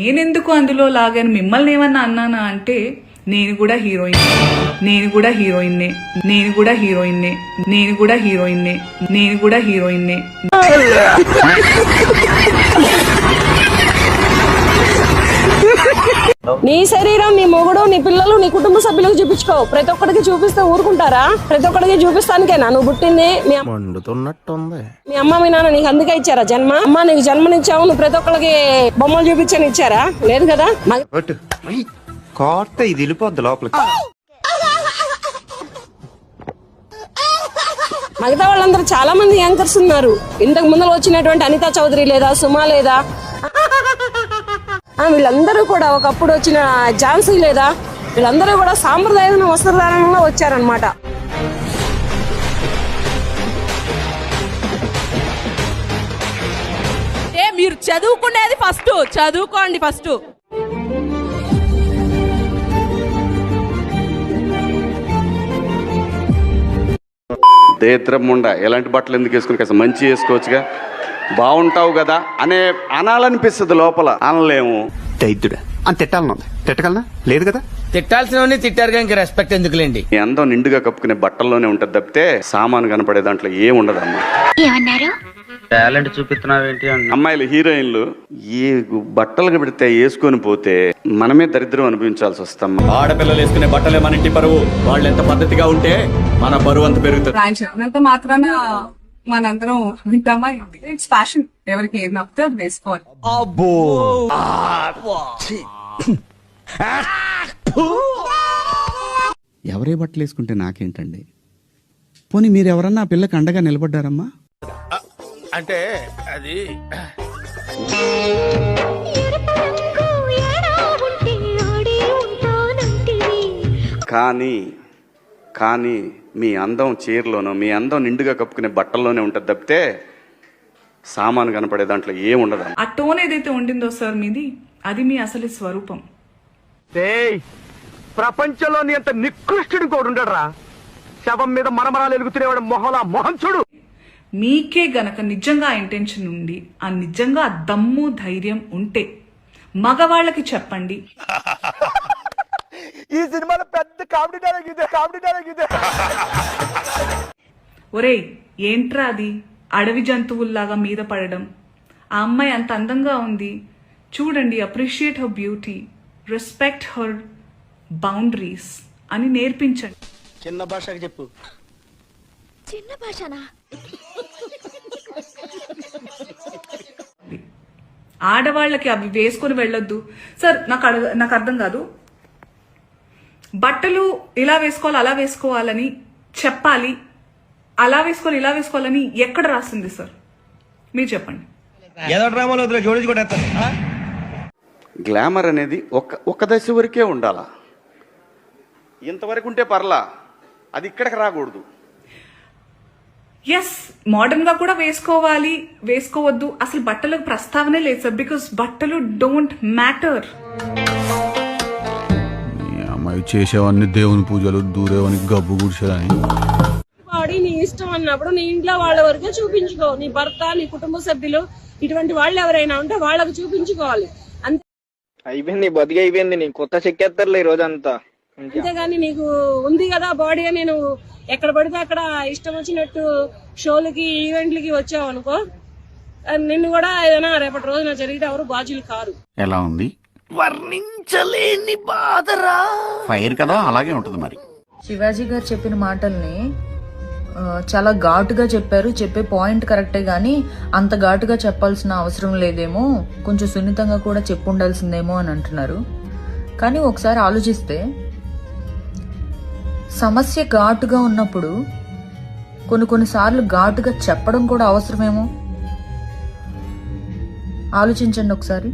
నేనెందుకు అందులో లాగాను, మిమ్మల్ని ఏమన్నా అన్నానా అంటే నేను కూడా హీరోయిన్, నేను కూడా హీరోయిన్నే, నేను కూడా హీరోయిన్నే, నేను కూడా హీరోయిన్నే, నేను కూడా హీరోయిన్నే. నీ శరీరం, నీ మొగుడు, నీ పిల్లలు, నీ కుటుంబ సభ్యులకు చూపించుకో. ప్రతి ఒక్కడికి చూపిస్తే ఊరుకుంటారా? ప్రతి ఒక్కడికి చూపిస్తానికేనా నువ్వు పుట్టింది? మీ అమ్మ మీ నాన్న నీకు అందుకే ఇచ్చారా జన్మ? అమ్మ నీకు జన్మనిచ్చావు, నువ్వు ప్రతి ఒక్కరికి బొమ్మలు చూపించని ఇచ్చారా? లేదు కదా. ఇది వెళ్ళిపోద్ది లోపలికి. మిగతా వాళ్ళందరూ చాలా మంది యాంకర్స్ ఉన్నారు. ఇంతకు ముందు వచ్చినటువంటి అనితా చౌదరి లేదా, సుమా లేదా, వీళ్ళందరూ కూడా ఒకప్పుడు వచ్చిన ఝాన్సీ లేదా, వీళ్ళందరూ కూడా సాంప్రదాయ వస్త్రధారణలో వచ్చారనమాట. మీరు చదువుకునేది ఫస్ట్, చదువుకోండి ఫస్ట్. దేత్రముండా ఎలాంటి బట్టలు ఎందుకు వేసుకుని కాస్త మంచి వేసుకోవచ్చుగా, బాగుంటావు కదా అనే అనాలనిపిస్తుంది, లోపల అనలేము. దైత్యుడా అని తిట్టాలనుంది, తిట్టగలనా? లేదు కదా. తిట్టాల్సిన తిట్టారుగా, ఇంక రెస్పెక్ట్ ఎందుకులేండి. ఈ అందం నిండుగా కప్పుకునే బట్టల్లోనే ఉంటది తప్పితే సామాను కనపడే దాంట్లో ఏముండదమ్మా. టాలెంట్ చూపిస్తున్నావేంటి అన్న. అమ్మాయిలు హీరోయిన్లు ఈ బట్టలు పెడితే వేసుకొని పోతే మనమే దరిద్రం అనుభవించాల్సి వస్తాం. ఆడపిల్లలు వేసుకునే బట్టలే మన ఇంటి పరువు. వాళ్ళు ఎంత పద్ధతిగా ఉంటే మన బరువు అంత పెరుగుతుంది. ఆయన చెప్పినంత మాత్రాన మనందరం వింటామా? ఇట్స్ ఫ్యాషన్, ఎవరికి ఏది నప్పితే అది వేసుకోవాలి. ఎవరే బట్టలు వేసుకుంటే నాకేంటండి? పోనీ మీరు ఎవరన్నా ఆ పిల్లకి అండగా నిలబడ్డారమ్మా? అంటే అది కానీ మీ అందం చీరలోనో, మీ అందం నిండుగా కప్పుకునే బట్టల్లోనే ఉంటుంది తప్పితే సామాను కనపడే దాంట్లో ఏముండదు. ఆ టోన్ ఏదైతే ఉండిందో సార్ మీది, అది మీ అసలు స్వరూపం. ప్రపంచంలో నీ అంత నికృష్టుడు కూడా ఉండడరా. శవం మీద మరమరాలు ఎలుగుతునేవాడు మొహలా మొహం చూడు. మీకే గనక నిజంగా ఇంటెన్షన్ ఉండి, ఆ నిజంగా దమ్ము ధైర్యం ఉంటే మగవాళ్ళకి చెప్పండి. ఈ సినిమాలో పెద్ద కామెడీ డైలాగ్ ఇదే. ఒరేయ్ ఏంట్రా అది, అడవి జంతువుల్లాగా మీద పడడం? ఆ అమ్మాయి అంత అందంగా ఉంది చూడండి, appreciate her beauty, respect her boundaries అని నేర్పించండి. చిన్న భాషకి చెప్పు. చిన్న భాషనా? ఆడవాళ్ళకి అవి వేసుకొని వెళ్ళొద్దు సార్. నాకు అర్థం కాదు. బట్టలు ఇలా వేసుకోవాలి, అలా వేసుకోవాలని చెప్పాలి, అలా వేసుకోవాలి, ఇలా వేసుకోవాలని ఎక్కడ రాసింది సార్? మీరు చెప్పండి. గ్లామర్ అనేది ఒక దశ వరకే ఉండాలా, ఇంతవరకు ఉంటే పర్లా, అది ఇక్కడికి రాకూడదు. ఎస్, మోడర్న్ గా కూడా వేసుకోవాలి, వేసుకోవద్దు అసలు బట్టలకు ప్రస్తావనే లేదు సార్. బికాస్ బట్టలు డోంట్ మ్యాటర్. అమ్మాయి చేసేవన్నీ దేవుని పూజలు, దూరేవని గబ్బు గుడిసేదని. బాడీ నీ ఇష్టం అన్నప్పుడు నీ ఇంట్లో వాళ్ళ వరకే చూపించుకో. నీ భర్త, నీ కుటుంబ సభ్యులు, ఇటువంటి వాళ్ళు ఎవరైనా ఉంటే వాళ్ళకి చూపించుకోవాలి. అయిపోయింది, బతికి అయిపోయింది. నీ కొత్త చెక్కేస్తారులే ఈ రోజంతా. అంతేగాని నీకు ఉంది కదా బాడీ అని నువ్వు ఎక్కడ పడితే అక్కడ ఇష్టం వచ్చినట్టు షోలకి, ఈవెంట్లకి వచ్చావు అనుకో, నిన్ను కూడా ఏదైనా రేపటి రోజున జరిగితే ఎవరు బాధ్యులు కారు. ఎలా ఉంది? వర్ణించలేని బాధరా. ఫైర్ కదా, అలాగే ఉంటుంది మరి. శివాజీ గారు చెప్పిన మాటల్ని చాలా ఘాటుగా చెప్పారు. చెప్పే పాయింట్ కరెక్టే గానీ అంత ఘాటుగా చెప్పాల్సిన అవసరం లేదేమో, కొంచెం సున్నితంగా కూడా చెప్పుండాల్సిందేమో అని అంటున్నారు. కానీ ఒకసారి ఆలోచిస్తే సమస్య ఘాటుగా ఉన్నప్పుడు కొన్నిసార్లు ఘాటుగా చెప్పడం కూడా అవసరమేమో. ఆలోచించండి ఒకసారి.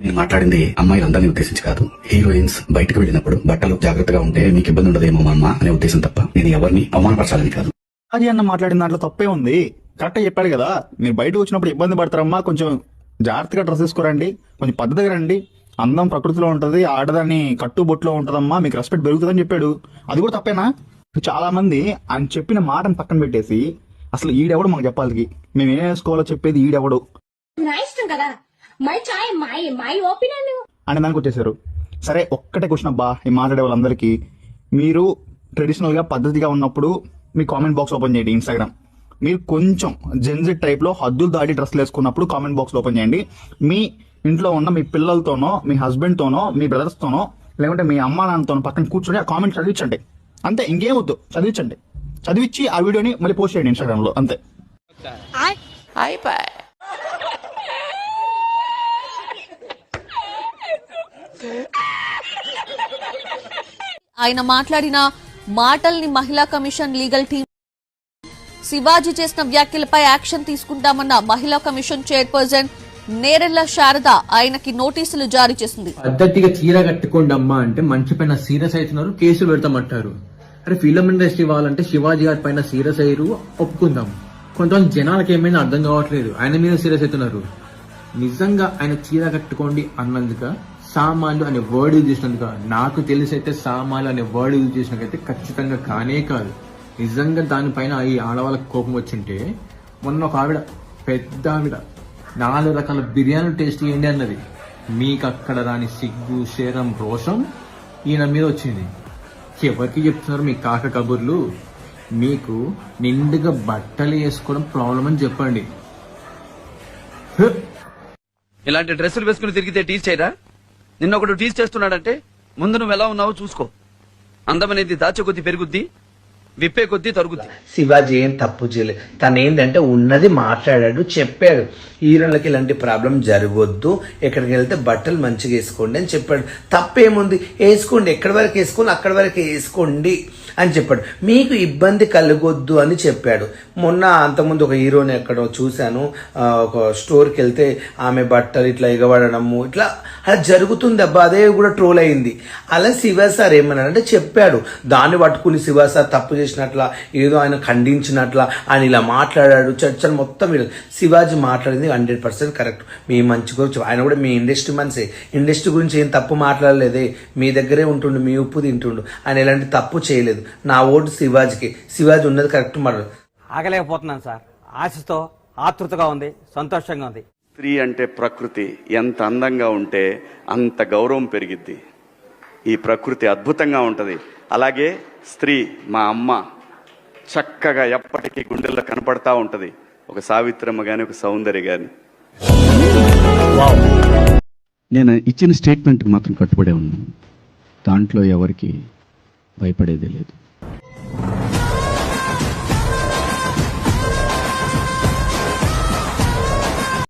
నేను మాట్లాడింది అమ్మాయిలందరినీ ఉద్దేశించి కాదు. హీరోయిన్స్ బయటకు వెళ్ళినప్పుడు బట్టలు జాగ్రత్తగా ఉంటే మీకు ఇబ్బంది ఉండదేమో అమ్మ అనే ఉద్దేశం తప్ప నేను ఎవరిని అవమానపరచాలని కాదు. అది అన్న మాట్లాడిన దాంట్లో తప్పే ఉంది. కరెక్ట్ చెప్పాడు కదా. మీరు బయటకు వచ్చినప్పుడు ఇబ్బంది పడతారమ్మా, కొంచెం జాగ్రత్తగా డ్రెస్ వేసుకోరండి, కొంచెం పద్ధతిగా రండి. అందం ప్రకృతిలో ఉంటది, ఆడదాన్ని కట్టుబొట్టులో ఉంటదమ్మా, మీకు రెస్పెక్ట్ పెరుగుతుందని చెప్పాడు. అది కూడా తప్పేనా? చాలా మంది ఆయన చెప్పిన మాటను పక్కన పెట్టేసి అసలు ఈడెవడు మాకు చెప్పాలి, మేము ఏం వేసుకోవాలో చెప్పేది ఈడెవడు నా ఇష్టం కదా, మై చాయ్ మై ఒపీనియన్ అనే దానికి వచ్చేసారు. సరే ఒక్కటే క్వశ్చన్ అబ్బా ఈ మాట్లాడే వాళ్ళందరికీ, మీరు ట్రెడిషనల్ గా పద్ధతిగా ఉన్నప్పుడు మీ కామెంట్ బాక్స్ ఓపెన్ చేయండి ఇన్స్టాగ్రామ్. మీరు కొంచెం జెన్జెట్ టైప్ లో హద్దులు దాటి డ్రెస్లు వేసుకున్నప్పుడు కామెంట్ బాక్స్ ఓపెన్ చేయండి. మీ ఇంట్లో ఉన్న మీ పిల్లలతోనో, మీ హస్బెండ్ తోనో, మీ బ్రదర్స్ తోనో, లేకుంటే మీ అమ్మా నాన్నతోనో పక్కన కూర్చొని ఆ కామెంట్ చదివించండి. అంతే, ఇంకేం వద్దు, చదివించండి. చదివించి ఆ వీడియోని మళ్ళీ పోస్ట్ చేయండి ఇన్స్టాగ్రామ్ లో, అంతే. ఆయన మాట్లాడిన మాటల్ని మహిళా కమిషన్ లీగల్ టీం శివాజీ చేసిన వ్యాఖ్యలపై యాక్షన్ తీసుకుంటామన్న మహిళా కమిషన్ చైర్పర్సన్ నేరెళ్ల శారద ఆయనకి నోటీసులు జారీ చేసింది. పద్ధతిగా చీర కట్టుకోండి అమ్మా అంటే మంచి పైన సీరియస్ అవుతున్నారు, కేసులు పెడతామంటారు. అరే ఫిల్మ్ ఇండస్ట్రీ వాళ్ళంటే శివాజీ గారి పైన సీరియస్ అయ్యారు, ఒప్పుకుందాం. కొంతమంది జనాలకు ఏమైనా అర్థం కావట్లేదు, ఆయన మీద సీరియస్ అవుతున్నారు. నిజంగా ఆయన చీర కట్టుకోండి అన్నందుక, సామాన్లు అనే వర్డ్ యూజ్ చేసినందుక, నాకు తెలిసి అయితే సామాన్లు అనే వర్డ్ యూజ్ చేసినకైతే ఖచ్చితంగా కానే కాదు. నిజంగా దానిపైన ఈ ఆడవాళ్ళకి కోపం వచ్చింటే, మొన్న ఒక ఆవిడ, పెద్ద ఆవిడ 4 రకాల బిర్యానీ టేస్ట్ చేయండి అన్నది. మీకు అక్కడ రాని సిగ్గు, శరం, రోషం ఈయన మీద వచ్చింది. ఎవరికి చెప్తున్నారు మీ కాక కబుర్లు? మీకు నిండుగా బట్టలు వేసుకోవడం ప్రాబ్లం అని చెప్పండి. ఇలాంటి డ్రెస్సులు వేసుకుని తిరిగితే టీచ్ చేయరా? నిన్న ఒకడు టీచ్ చేస్తున్నాడంటే ముందు నువ్వు ఎలా ఉన్నావో చూసుకో. అందమనేది దాచే కొద్దీ పెరుగుద్ది, విప్పే కొద్దీ తరుగుద్ది. శివాజీ ఏం తప్పు చేయలేదు. తను ఏంటంటే ఉన్నది మాట్లాడాడు, చెప్పాడు. హీరోలకి ఇలాంటి ప్రాబ్లం జరగొద్దు, ఎక్కడికి వెళ్తే బట్టలు మంచిగా వేసుకోండి అని చెప్పాడు. తప్పేముంది, వేసుకోండి, ఎక్కడి వరకు వేసుకోండి అక్కడి వరకు వేసుకోండి అని చెప్పాడు. మీకు ఇబ్బంది కలగొద్దు అని చెప్పాడు. మొన్న అంతకుముందు ఒక హీరోని ఎక్కడో చూశాను, ఒక స్టోర్కి వెళ్తే ఆమె బట్టలు ఇట్లా ఎగబడము, ఇట్లా అలా జరుగుతుంది అబ్బా, అదే కూడా ట్రోల్ అయింది. అలా శివ సార్ ఏమన్నాడంటే చెప్పాడు, దాన్ని పట్టుకుని శివ సార్ తప్పు చేసినట్ల, ఏదో ఆయన ఖండించినట్ల, ఆయన ఇలా మాట్లాడాడు, చర్చలు మొత్తం శివాజీ మాట్లాడింది 100% కరెక్ట్. మీ మంచి గురించి, ఆయన కూడా మీ ఇండస్ట్రీ మనిషే, ఇండస్ట్రీ గురించి ఏం తప్పు మాట్లాడలేదే, మీ దగ్గరే ఉంటుండు, మీ ఉప్పు తింటుండు, ఆయన ఎలాంటి తప్పు చేయలేదు. నా ఓటు శివాజీకి. శివాజీ ఉన్నది కరెక్ట్ మాట. ఆగలేకపోతున్నాను సార్, ఆశతో ఆతృతగా ఉంది, సంతోషంగా ఉంది. స్త్రీ అంటే ప్రకృతి, ఎంత అందంగా ఉంటే అంత గౌరవం పెరిగిద్ది. ఈ ప్రకృతి అద్భుతంగా ఉంటుంది. అలాగే స్త్రీ, మా అమ్మ చక్కగా ఎప్పటికీ గుండెల్లో కనపడతా ఉంటుంది. ఒక సావిత్రమ్మ కానీ, ఒక సౌందర్య కానీ. నేను ఇచ్చిన స్టేట్మెంట్కి మాత్రం కట్టుబడే ఉన్నాను. దాంట్లో ఎవరికి భయపడేదే లేదు.